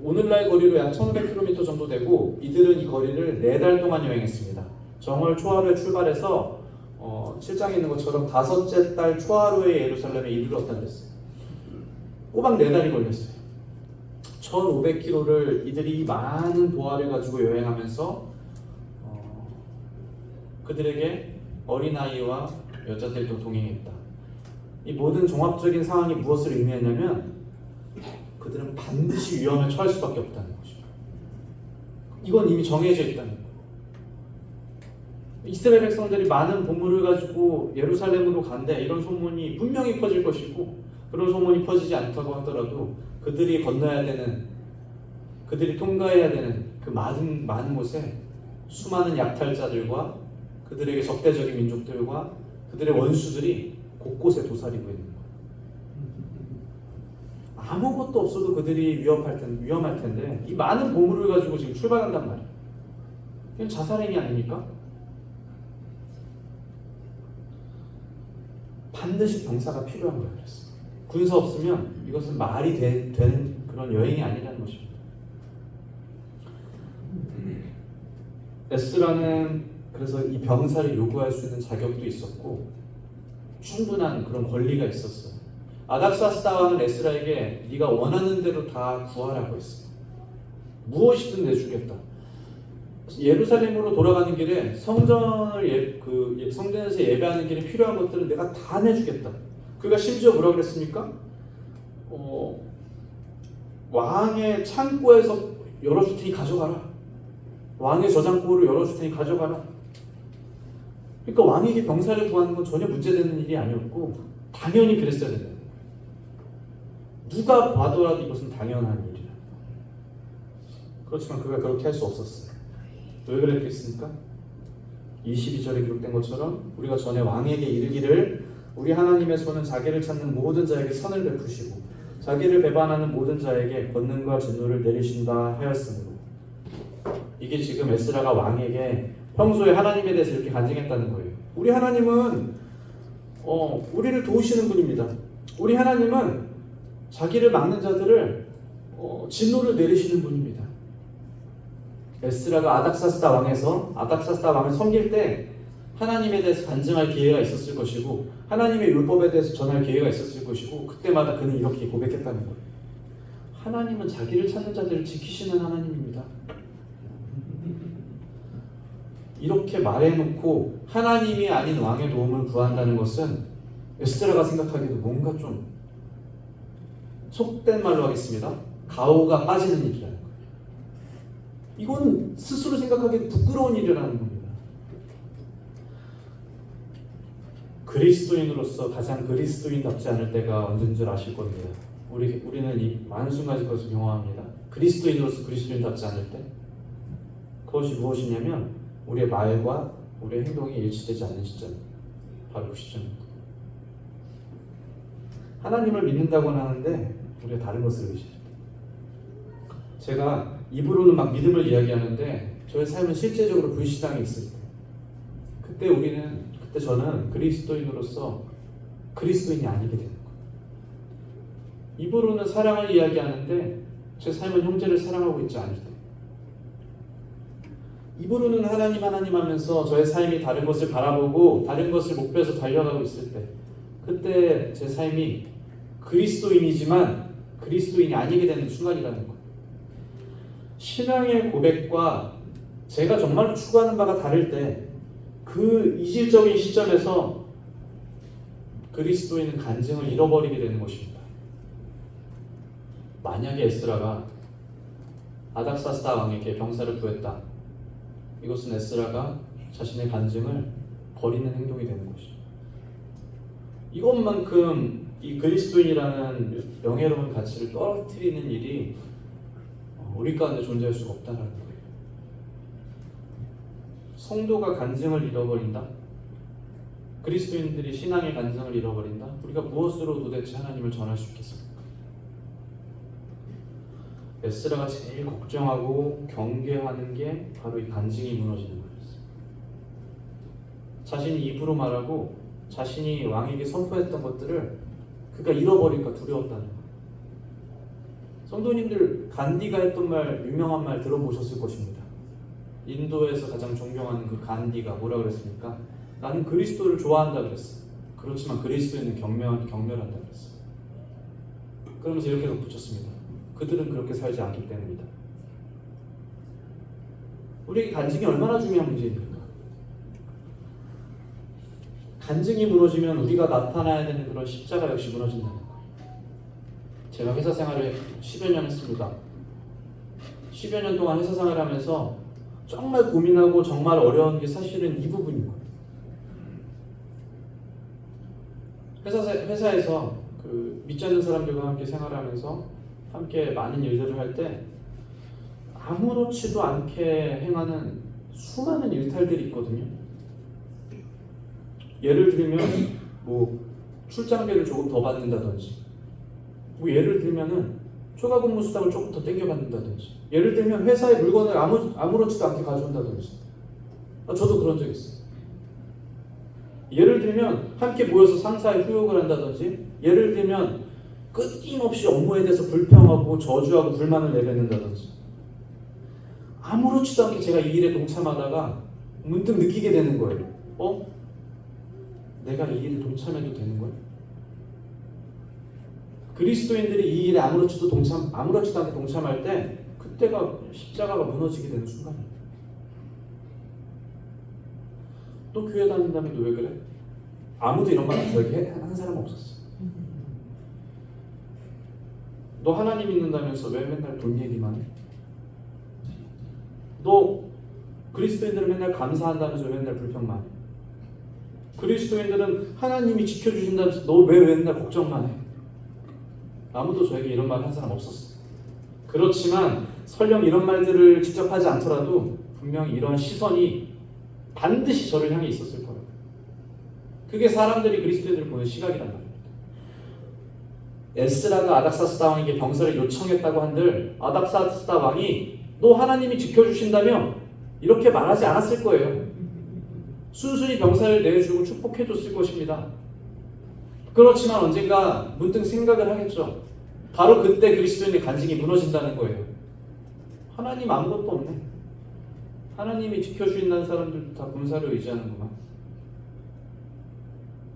오늘날 거리로 약 1,500km 정도 되고 이들은 이 거리를 4달 동안 여행했습니다. 정월 초하루에 출발해서 7장에 있는 것처럼 5째 달 초하루에 예루살렘에 이르렀다는 됐어요. 꼬박 4달이 걸렸어요. 1,500km를 이들이 많은 보화를 가지고 여행하면서 그들에게 어린아이와 여자들도 동행했다. 이 모든 종합적인 상황이 무엇을 의미했냐면 그들은 반드시 위험에 처할 수밖에 없다는 것이죠. 이건 이미 정해져 있다는 거예요. 이스라엘 백성들이 많은 보물을 가지고 예루살렘으로 간대 이런 소문이 분명히 퍼질 것이고 그런 소문이 퍼지지 않다고 하더라도 그들이 건너야 되는, 그들이 통과해야 되는 그 많은 곳에 수많은 약탈자들과 그들에게 적대적인 민족들과 그들의 원수들이 곳곳에 도사리고 있는 거예요. 아무것도 없어도 그들이 위험할 텐데 이 많은 보물을 가지고 지금 출발한단 말이에요. 이건 자살행위 아닙니까? 반드시 병사가 필요한 거예요. 그래서 군사 없으면 이것은 말이 되는 그런 여행이 아니라는 것입니다. 에스라는 그래서 이 병사를 요구할 수 있는 자격도 있었고 충분한 그런 권리가 있었어요. 아닥사스다 왕은 에스라에게 네가 원하는 대로 다 구하라고 했어요. 무엇이든 내주겠다. 예루살렘으로 돌아가는 길에 성전에서 예배하는 길에 필요한 것들은 내가 다 내주겠다. 그가 심지어 뭐라 그랬습니까? 왕의 창고에서 열어줄 테니 가져가라. 왕의 저장고를 열어줄 테니 가져가라. 그러니까 왕에게 병사를 구하는 건 전혀 문제되는 일이 아니었고 당연히 그랬어야 된다. 누가 봐도라도 이것은 당연한 일이라. 그렇지만 그가 그렇게 할 수 없었어요. 왜 그랬겠습니까? 22절에 기록된 것처럼 우리가 전에 왕에게 이르기를 우리 하나님의 손은 자기를 찾는 모든 자에게 선을 베푸시고 자기를 배반하는 모든 자에게 권능과 진노를 내리신다 하였으므로 이게 지금 에스라가 왕에게 평소에 하나님에 대해서 이렇게 간증했다는 거예요. 우리 하나님은 우리를 도우시는 분입니다. 우리 하나님은 자기를 막는 자들을 진노를 내리시는 분입니다. 에스라가 아닥사스다 왕을 섬길 때 하나님에 대해서 간증할 기회가 있었을 것이고 하나님의 율법에 대해서 전할 기회가 있었을 것이고 그때마다 그는 이렇게 고백했다는 거예요. 하나님은 자기를 찾는 자들을 지키시는 하나님입니다. 이렇게 말해놓고 하나님이 아닌 왕의 도움을 구한다는 것은 에스라가 생각하기에도 뭔가 좀 속된 말로 하겠습니다. 가오가 빠지는 일이라는 거예요. 이건 스스로 생각하기에 부끄러운 일이라는 겁니다. 그리스도인으로서 가장 그리스도인답지 않을 때가 언제인 줄 아실 겁니다. 우리는 이 많은 순간을 그것을 경험합니다. 그리스도인으로서 그리스도인답지 않을 때 그것이 무엇이냐면 우리의 말과 우리의 행동이 일치되지 않는 시점입니다. 바로 그 시점입니다. 하나님을 믿는다고는 하는데 우리가 다른 것을 의식합니다. 제가 입으로는 막 믿음을 이야기하는데 저의 삶은 실제적으로 불신앙이 있을 때 그때 저는 그리스도인으로서 그리스도인이 아니게 되는 거예요. 입으로는 사랑을 이야기하는데 제 삶은 형제를 사랑하고 있지 않을 때, 입으로는 하나님 하면서 저의 삶이 다른 것을 바라보고 다른 것을 목표해서 달려가고 있을 때, 그때 제 삶이 그리스도인이지만 그리스도인이 아니게 되는 순간이라는 거예요. 신앙의 고백과 제가 정말로 추구하는 바가 다를 때 그 이질적인 시점에서 그리스도인은 간증을 잃어버리게 되는 것입니다. 만약에 에스라가 아닥사스다 왕에게 병사를 구했다. 이것은 에스라가 자신의 간증을 버리는 행동이 되는 것이죠. 이것만큼 이 그리스도인이라는 명예로운 가치를 떨어뜨리는 일이 우리 가운데 존재할 수가 없다는 거예요. 성도가 간증을 잃어버린다? 그리스도인들이 신앙의 간증을 잃어버린다? 우리가 무엇으로 도대체 하나님을 전할 수 있겠습니까? 에스라가 제일 걱정하고 경계하는 게 바로 이 간증이 무너지는 거였어요. 자신이 입으로 말하고 자신이 왕에게 선포했던 것들을 그가 잃어버릴까 두려웠다는 거예요. 성도님들 간디가 했던 말, 유명한 말 들어보셨을 것입니다. 인도에서 가장 존경하는 그 간디가 뭐라 그랬습니까? 나는 그리스도를 좋아한다 그랬어. 그렇지만 그리스도인은 경멸한다 그랬어. 그러면서 이렇게 덧붙였습니다. 그들은 그렇게 살지 않기 때문이다. 우리에게 간증이 얼마나 중요한 문제입니까? 간증이 무너지면 우리가 나타나야 되는 그런 십자가 역시 무너진다는 거예요. 제가 회사 생활을 10여 년 했습니다. 10여 년 동안 회사 생활을 하면서 정말 고민하고 정말 어려운 게 사실은 이 부분인 거예요. 회사에서 그 믿지 않는 사람들과 함께 생활하면서 함께 많은 일들을 할 때 아무렇지도 않게 행하는 수많은 일탈들이 있거든요. 예를 들면 뭐 출장비를 조금 더 받는다든지, 뭐 예를 들면은 초과 근무 수당을 조금 더 땡겨 받는다든지, 예를 들면 회사의 물건을 아무렇지도 않게 가져온다든지. 저도 그런 적 있어요. 예를 들면 함께 모여서 상사의 후욕을 한다든지, 예를 들면 끊임없이 업무에 대해서 불평하고 저주하고 불만을 내뱉는다든지. 아무렇지도 않게 제가 이 일에 동참하다가 문득 느끼게 되는 거예요. 내가 이 일에 동참해도 되는 거야? 그리스도인들이 이 일에 아무렇지도 않게 동참할 때 그때가 십자가가 무너지게 되는 순간이에요. 또 교회 다닌다면 너 왜 그래? 아무도 이런 말 저에게 하는 사람 없었어. 너 하나님 믿는다면서 왜 맨날 돈 얘기만 해? 너 그리스도인들은 맨날 감사한다면서 왜 맨날 불평만 해? 그리스도인들은 하나님이 지켜주신다면서 너 왜 맨날 걱정만 해? 아무도 저에게 이런 말 한 사람 없었어요. 그렇지만 설령 이런 말들을 직접 하지 않더라도 분명히 이런 시선이 반드시 저를 향해 있었을 거예요. 그게 사람들이 그리스도인들을 보는 시각이란 말입니다. 에스라가 아닥사스다 왕에게 병사를 요청했다고 한들 아닥사스다 왕이 너 하나님이 지켜주신다며 이렇게 말하지 않았을 거예요. 순순히 병사를 내주고 축복해줬을 것입니다. 그렇지만 언젠가 문득 생각을 하겠죠. 바로 그때 그리스도인의 간증이 무너진다는 거예요. 하나님 아무것도 없네. 하나님이 지켜주신다는 사람들도 다 군사를 의지하는구만.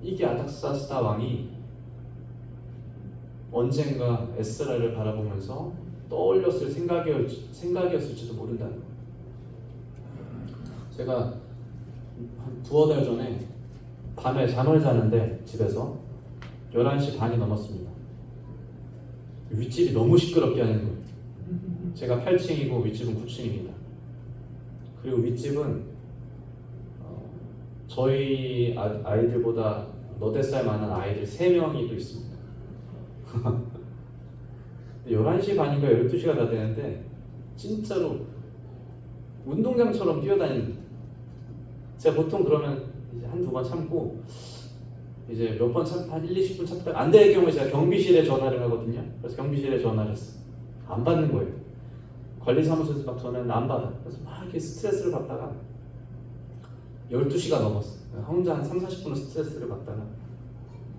이게 아닥사스다 왕이 언젠가 에스라를 바라보면서 떠올렸을 생각이었을지도 모른다는 거예요. 제가 한 두어 달 전에 밤에 잠을 자는데 집에서 11시 반이 넘었습니다. 윗집이 너무 시끄럽게 하는 거예요. 제가 8층이고 윗집은 9층입니다. 그리고 윗집은 저희 아이들보다 너댓 살 많은 아이들 3명이 또 있습니다. 11시 반인가 12시가 다 되는데 진짜로 운동장처럼 뛰어다니는. 제가 보통 그러면 이제 한두 번 참고 이제 몇 번 한 1, 20분 참다가 안 될 경우에 제가 경비실에 전화를 하거든요. 그래서 경비실에 전화를 했어요. 안 받는 거예요. 관리사무소에서 막 전화는 안 받아. 그래서 막 이렇게 스트레스를 받다가 12시가 넘었어요. 혼자 한 3, 40분을 스트레스를 받다가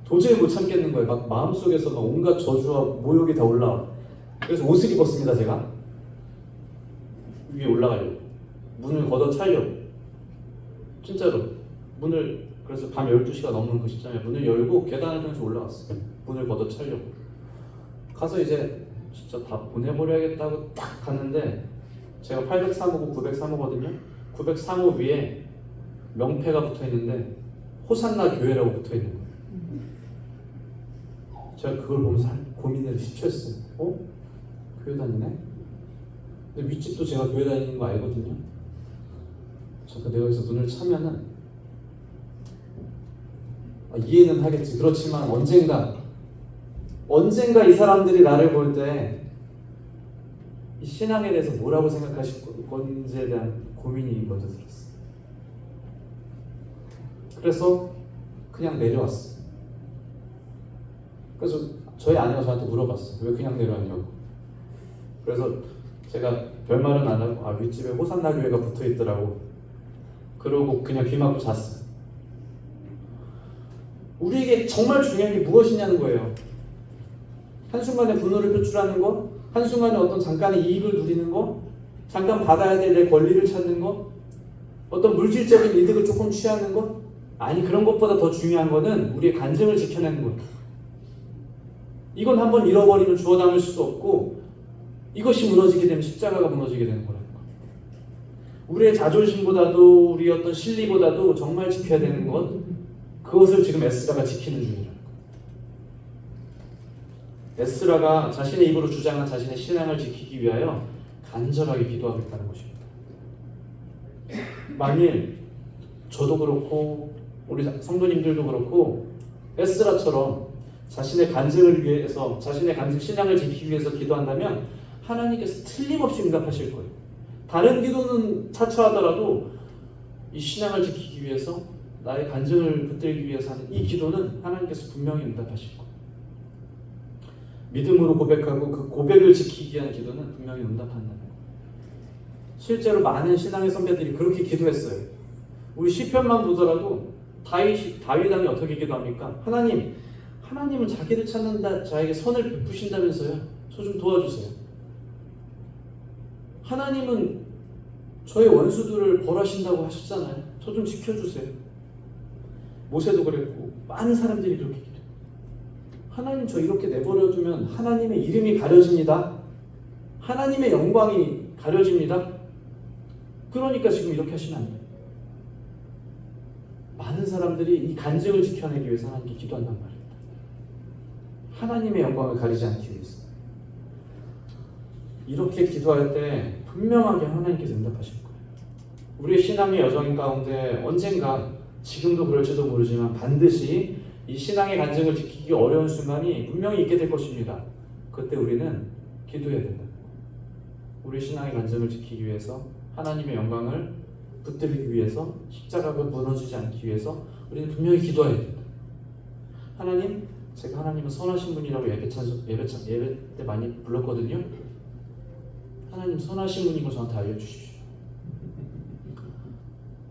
도저히 못 참겠는 거예요. 막 마음속에서 막 온갖 저주와 모욕이 다 올라와. 그래서 옷을 입었습니다. 제가 위에 올라가려고 문을 걷어 차려고 진짜로 문을, 그래서 밤 12시가 넘는 그 시점에 문을 열고 계단을 통해서 올라왔어요. 문을 걷어 차려고 가서 이제 진짜 다 보내버려야겠다고 딱 갔는데 제가 803호고 903호거든요. 903호 위에 명패가 붙어있는데 호산나 교회라고 붙어있는 거예요. 제가 그걸 보면서 고민을 10초 했어요. 교회 다니네? 근데 윗집도 제가 교회 다니는 거 알거든요. 잠깐 내가 여기서 눈을 차면은 이해는 하겠지. 그렇지만 언젠가 이 사람들이 나를 볼 때 이 신앙에 대해서 뭐라고 생각하실 건지에 대한 고민이 먼저 들었어요. 그래서 그냥 내려왔어요. 그래서 저희 아내가 저한테 물어봤어요. 왜 그냥 내려왔냐고. 그래서 제가 별말은 안 하고 윗집에 호산나 교회가 붙어있더라고. 그러고 그냥 귀 막고 잤어요. 우리에게 정말 중요한 게 무엇이냐는 거예요. 한순간에 분노를 표출하는 거, 한순간에 어떤 잠깐의 이익을 누리는 거, 잠깐 받아야 될 내 권리를 찾는 거, 어떤 물질적인 이득을 조금 취하는 거. 아니, 그런 것보다 더 중요한 거는 우리의 간증을 지켜내는 거예요. 이건 한번 잃어버리면 주워 담을 수도 없고 이것이 무너지게 되면 십자가가 무너지게 되는 거라는 거예요. 우리의 자존심보다도 우리의 어떤 실리보다도 정말 지켜야 되는 것, 그것을 지금 에스라가 지키는 중이라는 거예요. 에스라가 자신의 입으로 주장한 자신의 신앙을 지키기 위하여 간절하게 기도하겠다는 것입니다. 만일 저도 그렇고 우리 성도님들도 그렇고 에스라처럼 자신의 간증을 위해서, 자신의 간증 신앙을 지키기 위해서 기도한다면 하나님께서 틀림없이 응답하실 거예요. 다른 기도는 차처하더라도 이 신앙을 지키기 위해서, 나의 간증을 붙들기 위해서 하는 이 기도는 하나님께서 분명히 응답하실 거예요. 믿음으로 고백하고 그 고백을 지키기 위한 기도는 분명히 응답한다는 거예요. 실제로 많은 신앙의 선배들이 그렇게 기도했어요. 우리 시편만 보더라도 다윗왕이 어떻게 기도합니까? 하나님은 자기를 찾는 자에게 선을 베푸신다면서요. 저 좀 도와주세요. 하나님은 저의 원수들을 벌하신다고 하셨잖아요. 저 좀 지켜주세요. 모세도 그랬고 많은 사람들이 그렇게 기도해요. 하나님, 저 이렇게 내버려두면 하나님의 이름이 가려집니다. 하나님의 영광이 가려집니다. 그러니까 지금 이렇게 하시면 안 돼요. 많은 사람들이 이 간증을 지켜내기 위해서 하나님께 기도한단 말입니다. 하나님의 영광을 가리지 않기 위해서. 이렇게 기도할 때 분명하게 하나님께서 응답하실 거예요. 우리의 신앙의 여정 가운데 언젠가, 지금도 그럴지도 모르지만 반드시 이 신앙의 간증을 지키기 어려운 순간이 분명히 있게 될 것입니다. 그때 우리는 기도해야 된다. 우리 신앙의 간증을 지키기 위해서, 하나님의 영광을 붙들기 위해서, 십자가가 무너지지 않기 위해서 우리는 분명히 기도해야 된다. 하나님, 제가 하나님은 선하신 분이라고 예배 때 많이 불렀거든요. 하나님, 선하신 분인 걸 저한테 알려주십시오.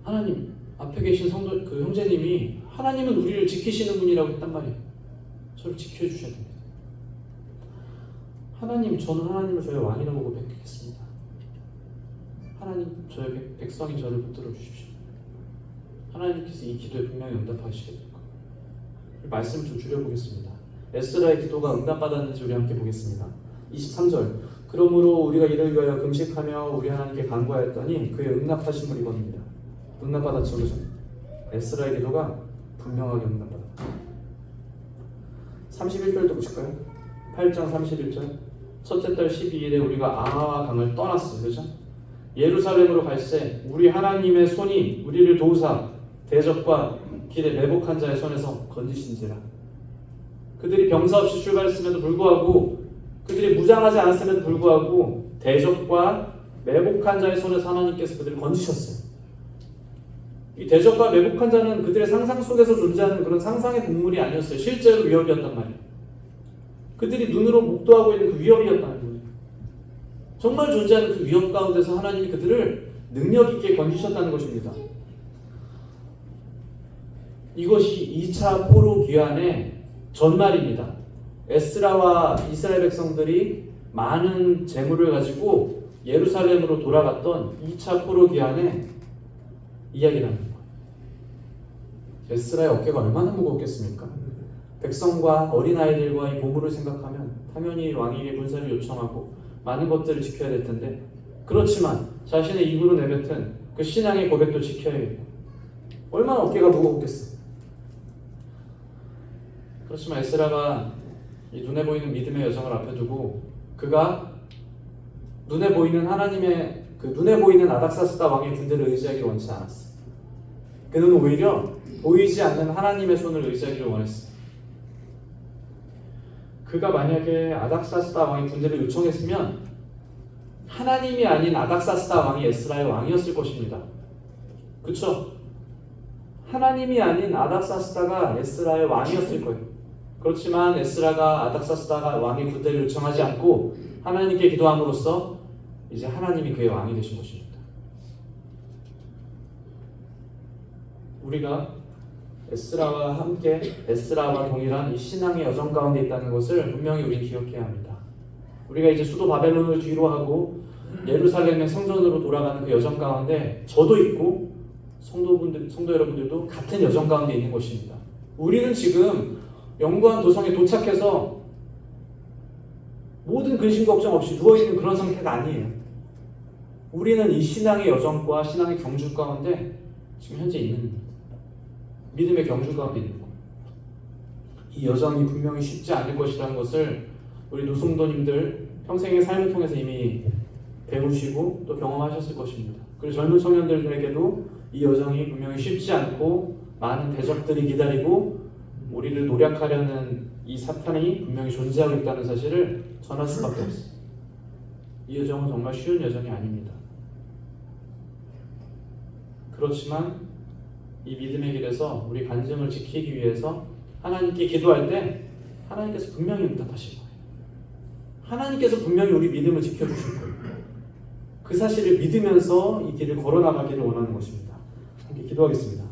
하나님, 앞에 계신 그 형제님이 하나님은 우리를 지키시는 분이라고 했단 말이에요. 저를 지켜주셔야 됩니다. 하나님, 저는 하나님을 저의 왕이라고 고백했습니다. 하나님, 저의 백성인 저를 붙들어 주십시오. 하나님께서 이 기도에 분명히 응답하시게 될 거예요. 말씀을 좀 줄여보겠습니다. 에스라의 기도가 응답받았는지 우리 함께 보겠습니다. 23절. 그러므로 우리가 이를 위하여 금식하며 우리 하나님께 간구하였더니 그의 응답하심을 입었습니다. 응답받았죠, 그죠? 에스라의 기도가 분명하게 응답받았다. 31절도 보실까요? 8장 31절. 첫째 달 12일에 우리가 아하와 강을 떠났어, 그죠? 예루살렘으로 갈새 우리 하나님의 손이 우리를 도우사 대적과 길에 매복한 자의 손에서 건지신지라. 그들이 병사 없이 출발했음에도 불구하고, 그들이 무장하지 않았음에도 불구하고 대적과 매복한 자의 손에서 하나님께서 그들을 건지셨어요. 이 대적과 매복한 자는 그들의 상상 속에서 존재하는 그런 상상의 동물이 아니었어요. 실제로 위협이었단 말이에요. 그들이 눈으로 목도하고 있는 그 위협이었단 말이에요. 정말 존재하는 그 위협 가운데서 하나님이 그들을 능력 있게 건지셨다는 것입니다. 이것이 2차 포로 귀환의 전말입니다. 에스라와 이스라엘 백성들이 많은 재물을 가지고 예루살렘으로 돌아갔던 2차 포로 귀환의 이야기라는 거예요. 에스라의 어깨가 얼마나 무겁겠습니까? 백성과 어린아이들과 이 보물을 생각하면 당연히 왕에게 군사를 요청하고 많은 것들을 지켜야 될 텐데, 그렇지만 자신의 입으로 내뱉은 그 신앙의 고백도 지켜야 해요. 얼마나 어깨가 무겁겠어. 그렇지만 에스라가 이 눈에 보이는 믿음의 여정을 앞에 두고 그가 눈에 보이는 하나님의 눈에 보이는 아닥사스다 왕의 군대를 의지하기를 원치 않았어. 그는 오히려 보이지 않는 하나님의 손을 의지하기를 원했어. 그가 만약에 아닥사스다 왕의 군대를 요청했으면 하나님이 아닌 아닥사스다 왕이 에스라의 왕이었을 것입니다. 그렇죠? 하나님이 아닌 아닥사스다가 에스라의 왕이었을 거예요. 그렇지만 에스라가 아닥사스다 왕의 군대를 요청하지 않고 하나님께 기도함으로써 이제 하나님이 그의 왕이 되신 것입니다. 우리가 에스라와 함께 에스라와 동일한 이 신앙의 여정 가운데 있다는 것을 분명히 우리는 기억해야 합니다. 우리가 이제 수도 바벨론을 뒤로 하고 예루살렘의 성전으로 돌아가는 그 여정 가운데 저도 있고 성도 여러분들도 같은 여정 가운데 있는 것입니다. 우리는 지금 영구한 도성에 도착해서 모든 근심 걱정 없이 누워있는 그런 상태가 아니에요. 우리는 이 신앙의 여정과 신앙의 경주 가운데 지금 현재 있는 겁니다. 믿음의 경주 가운데 있는 거예요. 이 여정이 분명히 쉽지 않을 것이라는 것을 우리 노성도님들 평생의 삶을 통해서 이미 배우시고 또 경험하셨을 것입니다. 그리고 젊은 청년들에게도 이 여정이 분명히 쉽지 않고 많은 대적들이 기다리고 우리를 노략하려는 이 사탄이 분명히 존재하고 있다는 사실을 전할 수밖에 없어요. 이 여정은 정말 쉬운 여정이 아닙니다. 그렇지만 이 믿음의 길에서 우리 간증을 지키기 위해서 하나님께 기도할 때 하나님께서 분명히 응답하실 거예요. 하나님께서 분명히 우리 믿음을 지켜주실 거예요. 그 사실을 믿으면서 이 길을 걸어나가기를 원하는 것입니다. 함께 기도하겠습니다.